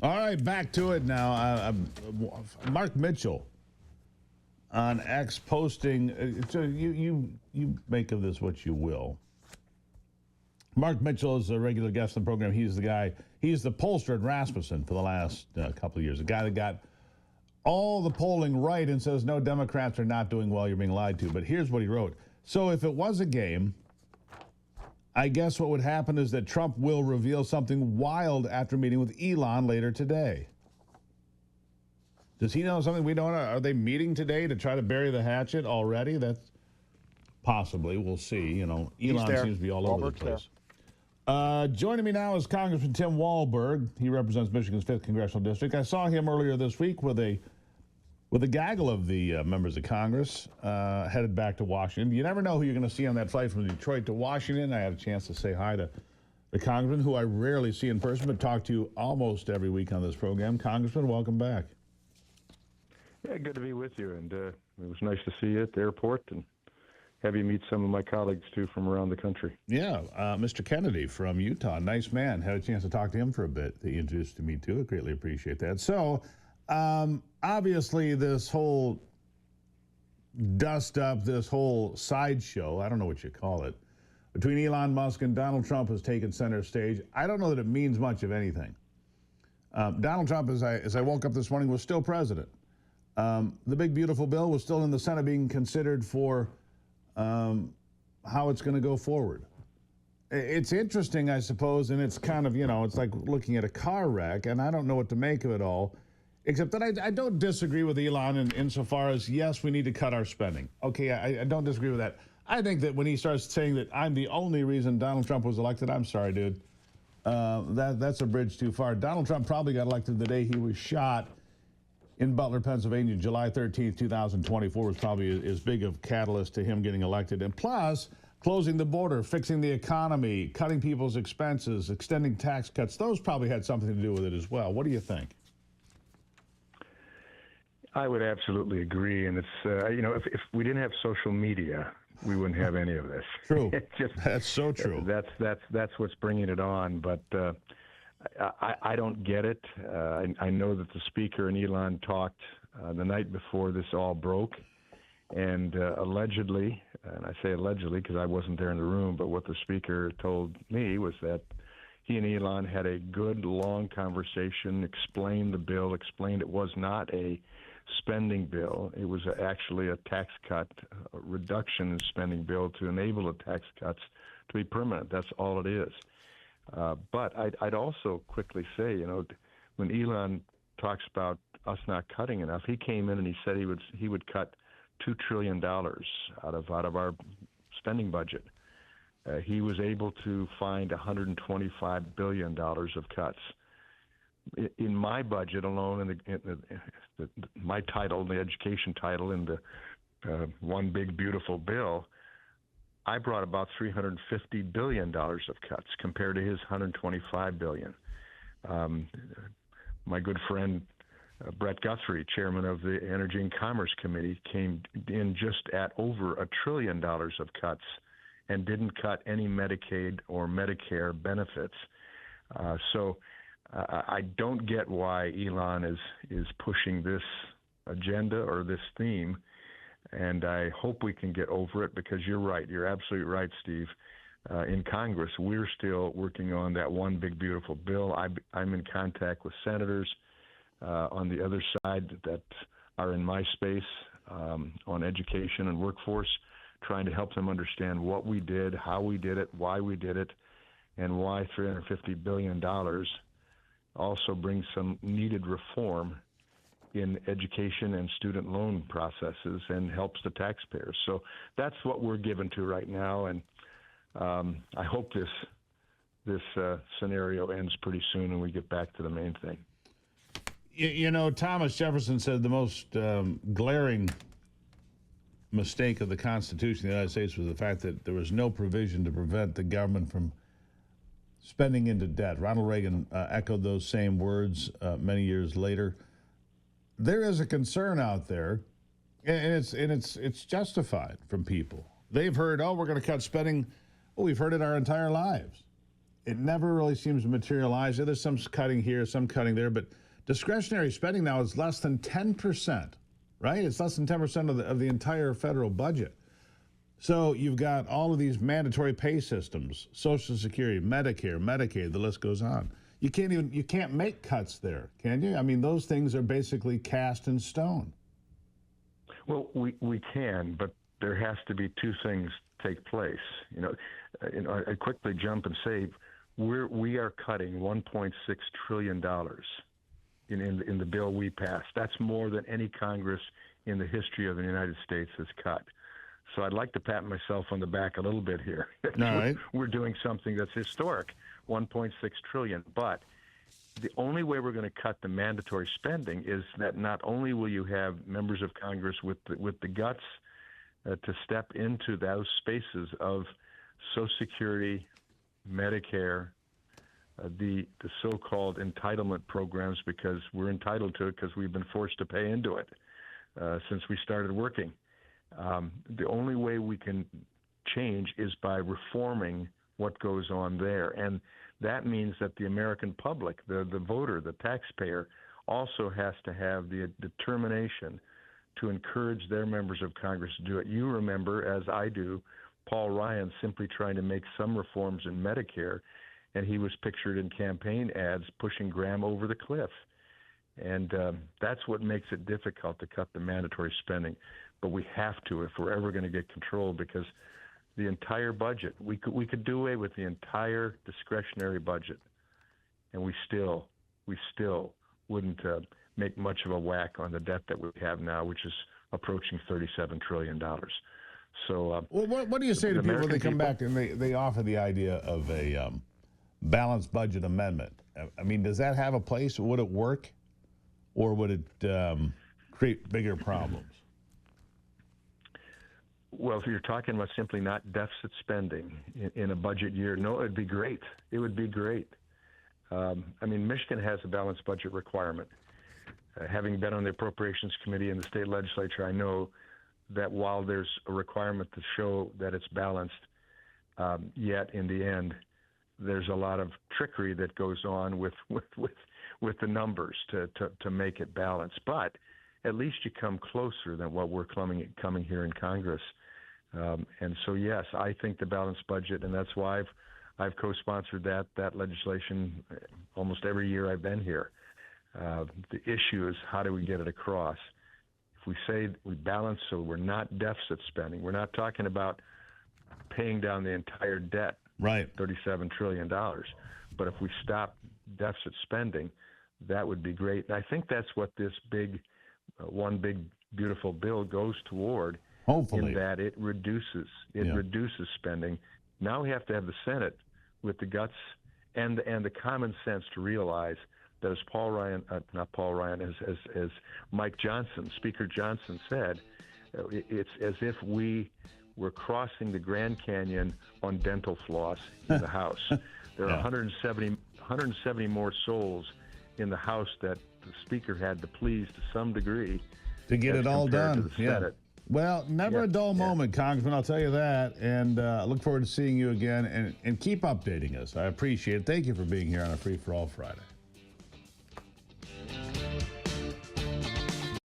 All right, back to it now. Mark Mitchell on X posting. So you make of this what you will. Mark Mitchell is a regular guest on the program. He's the guy. He's the pollster at Rasmussen for the last couple of years. The guy that got all the polling right and says no, Democrats are not doing well. You're being lied to. But here's what he wrote. So if it was a game, I guess what would happen is that Trump will reveal something wild after meeting with Elon later today. Does he know something we don't know? Are they meeting today to try to bury the hatchet already? That's possibly. We'll see. You know, Elon seems to be all over the place. Joining me now is Congressman Tim Walberg. He represents Michigan's 5th Congressional District. I saw him earlier this week with a gaggle of the members of Congress headed back to Washington. You never know who you're going to see on that flight from Detroit to Washington. I had a chance to say hi to the Congressman, who I rarely see in person, but talk to almost every week on this program. Congressman, welcome back. Yeah, good to be with you, and it was nice to see you at the airport and have you meet some of my colleagues, too, from around the country. Yeah, Mr. Kennedy from Utah, nice man. Had a chance to talk to him for a bit. He introduced to me, too. I greatly appreciate that. So, obviously, this whole dust-up, this whole sideshow, I don't know what you call it, between Elon Musk and Donald Trump has taken center stage. I don't know that it means much of anything. Donald Trump, as I woke up this morning, was still president. The big, beautiful bill was still in the Senate being considered for how it's going to go forward. It's interesting, I suppose, and it's kind of, it's like looking at a car wreck, and I don't know what to make of it all, except that I don't disagree with Elon insofar as, yes, we need to cut our spending. Okay, I don't disagree with that. I think that when he starts saying that I'm the only reason Donald Trump was elected, I'm sorry, dude. That's a bridge too far. Donald Trump probably got elected the day he was shot in Butler, Pennsylvania. July 13th, 2024 was probably as big of a catalyst to him getting elected. And plus, closing the border, fixing the economy, cutting people's expenses, extending tax cuts, those probably had something to do with it as well. What do you think? I would absolutely agree. And it's, if we didn't have social media, we wouldn't have any of this. True. That's so true. That's what's bringing it on. But I don't get it. I know that the speaker and Elon talked the night before this all broke, and allegedly, and I say allegedly because I wasn't there in the room, but what the speaker told me was that he and Elon had a good, long conversation, explained the bill, explained it was not a spending bill. It was actually a tax cut, a reduction in spending bill to enable the tax cuts to be permanent. That's all it is. But I'd also quickly say, when Elon talks about us not cutting enough, he came in and he said he would cut $2 trillion out of our spending budget. He was able to find $125 billion of cuts. In my budget alone, my title, the education title in the One Big Beautiful Bill, I brought about $350 billion of cuts compared to his $125 billion. My good friend Brett Guthrie, chairman of the Energy and Commerce Committee, came in just at over $1 trillion of cuts and didn't cut any Medicaid or Medicare benefits. So I don't get why Elon is pushing this agenda or this theme. And I hope we can get over it because you're right. You're absolutely right, Steve. In Congress, we're still working on that One Big Beautiful Bill. I'm in contact with senators on the other side that are in my space on education and workforce, trying to help them understand what we did, how we did it, why we did it, and why $350 billion also brings some needed reform in education and student loan processes and helps the taxpayers. So that's what we're given to right now, and I hope this scenario ends pretty soon and we get back to the main thing. Thomas Jefferson said the most glaring mistake of the Constitution of the United States was the fact that there was no provision to prevent the government from spending into debt. Ronald Reagan echoed those same words many years later. There is a concern out there, and it's justified from people. They've heard, we're going to cut spending. We've heard it our entire lives. it never really seems to materialize. There's some cutting here, some cutting there, but discretionary spending now is less than 10%, right? It's less than 10% of the entire federal budget. So you've got all of these mandatory pay systems, Social Security, Medicare, Medicaid, the list goes on. You can't make cuts there, can you? I mean, those things are basically cast in stone. Well, we can, but there has to be two things take place. I quickly jump and say we are cutting $1.6 trillion in the bill we passed. That's more than any Congress in the history of the United States has cut. So I'd like to pat myself on the back a little bit here. All right. We're doing something that's historic, $1.6 trillion. But the only way we're going to cut the mandatory spending is that not only will you have members of Congress with the guts to step into those spaces of Social Security, Medicare, the so-called entitlement programs, because we're entitled to it because we've been forced to pay into it since we started working. The only way we can change is by reforming what goes on there. And that means that the American public, the voter, the taxpayer, also has to have the determination to encourage their members of Congress to do it. You remember, as I do, Paul Ryan simply trying to make some reforms in Medicare, and he was pictured in campaign ads pushing Graham over the cliff. And that's what makes it difficult to cut the mandatory spending. But we have to if we're ever going to get control, because the entire budget, we could do away with the entire discretionary budget, and we still wouldn't make much of a whack on the debt that we have now, which is approaching $37 trillion. So, well, what do you say to people when they come back and they offer the idea of a balanced budget amendment? I mean, does that have a place? Would it work, or would it create bigger problems? Well, if you're talking about simply not deficit spending in a budget year, no, it'd be great. It would be great. I mean, Michigan has a balanced budget requirement. Having been on the Appropriations Committee in the state legislature, I know that while there's a requirement to show that it's balanced, yet in the end, there's a lot of trickery that goes on with the numbers to make it balanced. But at least you come closer than what we're coming here in Congress. And so, yes, I think the balanced budget, and that's why I've co-sponsored that legislation almost every year I've been here. The issue is, how do we get it across? If we say we balance so we're not deficit spending, we're not talking about paying down the entire debt, right, $37 trillion. But if we stop deficit spending, that would be great. And I think that's what this one big beautiful bill goes toward. Hopefully, in that it reduces spending. Now we have to have the Senate with the guts and the common sense to realize that, as Mike Johnson, Speaker Johnson said, it's as if we were crossing the Grand Canyon on dental floss in the House. There are 170 more souls in the House that the Speaker had to please to some degree to get it all done. To the Senate. Well, never a dull moment, Congressman, I'll tell you that. And I look forward to seeing you again, and keep updating us. I appreciate it. Thank you for being here on a Free for All Friday.